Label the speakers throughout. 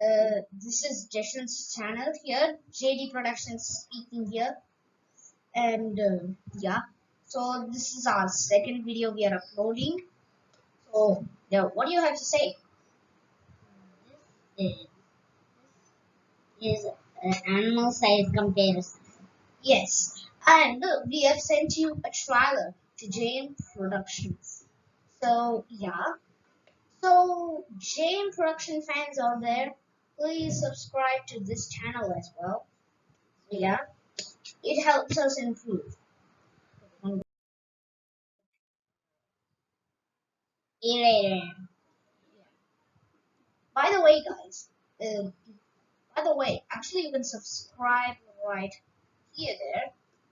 Speaker 1: This is Jason's channel here. JD Productions speaking here, and yeah. So this is our second video we are uploading. So yeah, what do you have to say?
Speaker 2: This is an animal size comparison.
Speaker 1: Yes, and we have sent you a trailer to JM Productions. So yeah. So JM Production fans out there, please subscribe to this channel as well. So yeah, it helps us improve.
Speaker 2: Eraser.
Speaker 1: By the way, guys, actually you can subscribe right here, there.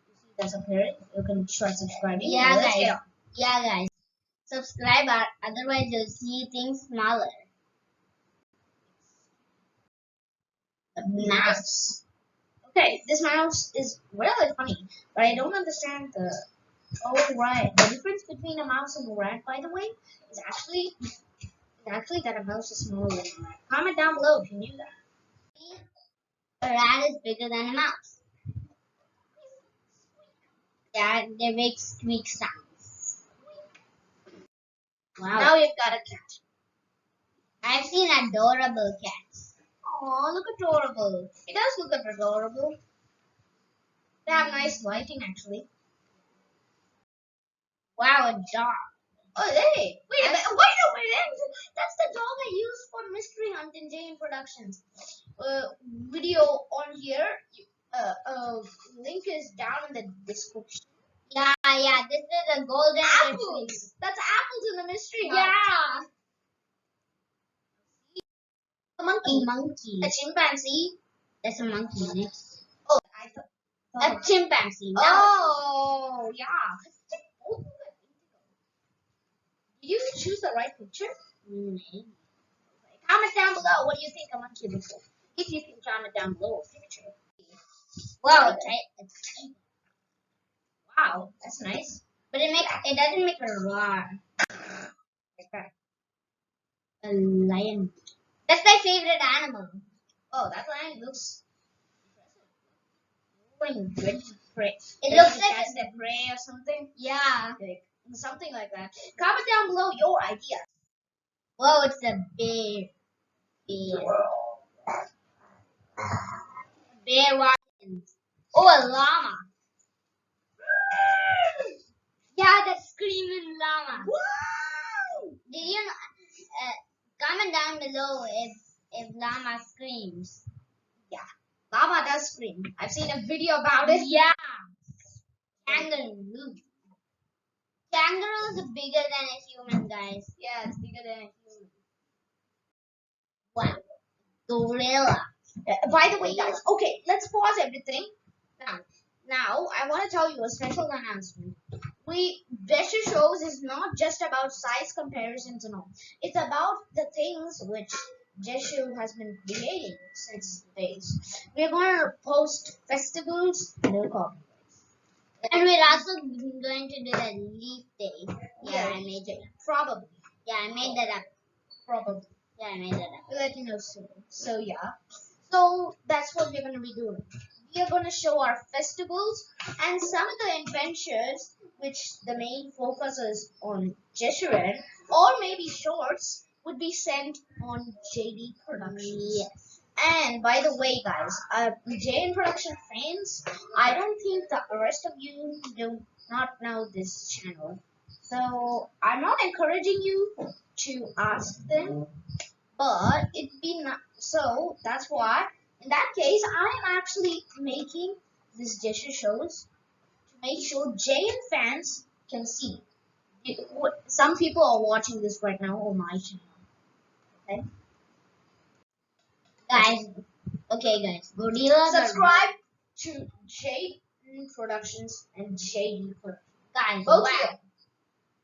Speaker 1: You see that's appearing. You can try subscribing.
Speaker 2: Yeah,
Speaker 1: Let's
Speaker 2: guys.
Speaker 1: get on.
Speaker 2: Yeah, guys. Subscribe, otherwise you'll see things smaller.
Speaker 1: Mouse. Okay, this mouse is really funny, but I don't understand the. Oh right, the difference between a mouse and a rat, by the way, is actually that a mouse is smaller than a rat. Comment down below if you knew that.
Speaker 2: A rat is bigger than a mouse. Yeah, they make squeak sounds. Wow.
Speaker 1: Now you've got a cat.
Speaker 2: I've seen adorable cats.
Speaker 1: Aw, look adorable. It does look adorable. They have nice lighting, actually.
Speaker 2: Wow, a dog.
Speaker 1: Oh, hey! Wait a minute! That's the dog I used for Mystery Hunt in JM Productions. Video on here. Link is down in the description.
Speaker 2: Yeah, this is a golden retriever.
Speaker 1: Apples! That's apples in the Mystery Hunt.
Speaker 2: Yeah.
Speaker 1: A monkey.
Speaker 2: A monkey.
Speaker 1: A chimpanzee.
Speaker 2: That's a monkey next.
Speaker 1: Oh, I thought.
Speaker 2: A chimpanzee. No.
Speaker 1: Oh, yeah. Did you choose the right picture?
Speaker 2: Maybe.
Speaker 1: Comment down below. What do you think a monkey looks like? If you can comment down below a picture.
Speaker 2: Wow,
Speaker 1: Wow, that's nice.
Speaker 2: but it doesn't make a roar.
Speaker 1: Like that.
Speaker 2: A lion. That's my favorite animal.
Speaker 1: Oh, that lion looks impressive. Going ready to prey.
Speaker 2: It looks like
Speaker 1: catch their prey or something.
Speaker 2: Yeah.
Speaker 1: Like, something like that. Comment down below your idea.
Speaker 2: Whoa, it's a bear. Bear Watkins. Oh, a llama. Yeah, that screaming llama.
Speaker 1: Woo!
Speaker 2: Did you know? Comment down below if llama screams.
Speaker 1: Yeah, llama does scream. I've seen a video about it.
Speaker 2: Yeah. Kangaroo. Kangaroo is bigger than a human, guys.
Speaker 1: Yeah, it's bigger than a human.
Speaker 2: Wow. Gorilla.
Speaker 1: By the way, guys, okay, let's pause everything. Now, I want to tell you a special announcement. Gesture Shows is not just about size comparisons and all. It's about the things which Gesture has been creating since days. We're going to post festivals, no copyrights.
Speaker 2: And we're also going to do a leaf day. Yeah, I made it.
Speaker 1: Probably.
Speaker 2: Yeah, I made that up.
Speaker 1: Probably.
Speaker 2: Yeah, I made that up.
Speaker 1: We'll let you know soon. So yeah. So that's what we're going to be doing. We are going to show our festivals and some of the adventures which the main focus is on Jessuren, or maybe shorts would be sent on JD Productions.
Speaker 2: Yes.
Speaker 1: And by the way, guys, JD Production fans, I don't think the rest of you do not know this channel. So I'm not encouraging you to ask them, but it'd be not. So that's why, in that case, I'm actually making this gesture shows to make sure JN fans can see. Some people are watching this right now on my channel. Okay,
Speaker 2: Guys. Okay, guys. Gorillas.
Speaker 1: Subscribe to JD Productions and JD Productions.
Speaker 2: Guys,
Speaker 1: Both
Speaker 2: wow.
Speaker 1: here.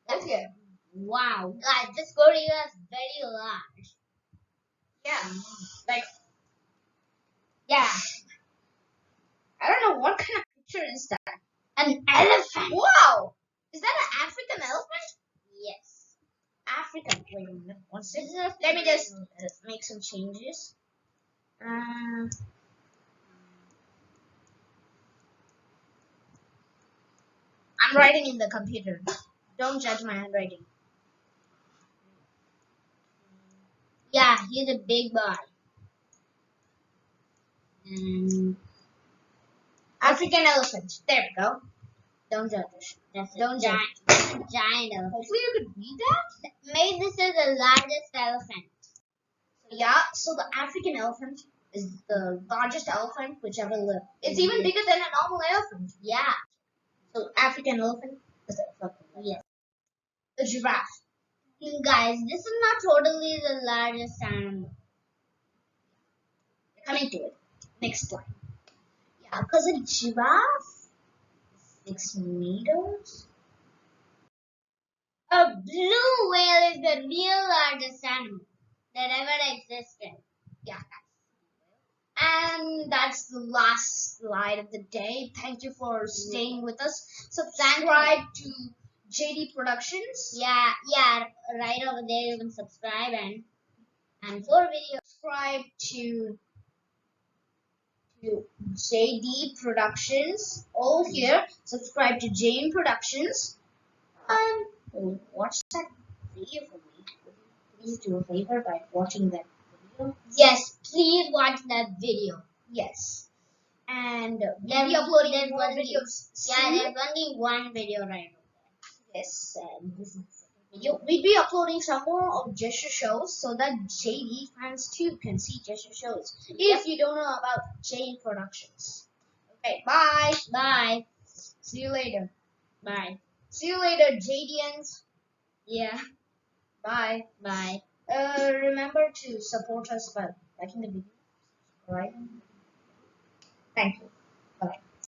Speaker 1: Both here.
Speaker 2: Wow. Guys, this gorilla is very large.
Speaker 1: Yeah. Like,
Speaker 2: Yeah.
Speaker 1: I don't know what kind of picture is that.
Speaker 2: An elephant.
Speaker 1: Wow! Is that an African elephant?
Speaker 2: Yes.
Speaker 1: African. Wait a minute. One second. Let me just make some changes. Uh, I'm writing in the computer. Don't judge my handwriting.
Speaker 2: Yeah, he's a big boy. And
Speaker 1: African elephant. There we go. Don't judge us.
Speaker 2: that's
Speaker 1: Don't
Speaker 2: a
Speaker 1: judge.
Speaker 2: giant elephant.
Speaker 1: Hopefully you could read that.
Speaker 2: Maybe this is the largest elephant.
Speaker 1: Yeah, so the African elephant is the largest elephant which ever lived. It's even bigger than a normal elephant.
Speaker 2: Yeah.
Speaker 1: So African elephant is a
Speaker 2: Yes.
Speaker 1: The giraffe.
Speaker 2: Guys, this is not totally the largest animal.
Speaker 1: Coming to it. Next slide. Yeah, because a giraffe is 6 meters.
Speaker 2: A blue whale is the real largest animal that ever existed.
Speaker 1: Yeah, and that's the last slide of the day. Thank you for staying with us. Subscribe to JD Productions.
Speaker 2: Yeah, right over there you can subscribe and for videos.
Speaker 1: Subscribe to JD Productions. All here. Subscribe to Jane Productions. And watch that video for me. Please do a favor by watching that video.
Speaker 2: Yes, please watch that video.
Speaker 1: Yes. And
Speaker 2: Then
Speaker 1: we'll be uploading
Speaker 2: there's
Speaker 1: more
Speaker 2: only-
Speaker 1: videos
Speaker 2: Yeah,
Speaker 1: soon.
Speaker 2: there's only one video right now.
Speaker 1: Yes, and this is the second video. We'll be uploading some more of gesture shows so that JD fans too can see gesture shows. If you don't know about JD Productions. Okay, bye.
Speaker 2: Bye.
Speaker 1: See you later.
Speaker 2: Bye.
Speaker 1: See you later, JDians.
Speaker 2: Yeah.
Speaker 1: Bye.
Speaker 2: Bye.
Speaker 1: Remember to support us by liking the video, subscribing. Thank you.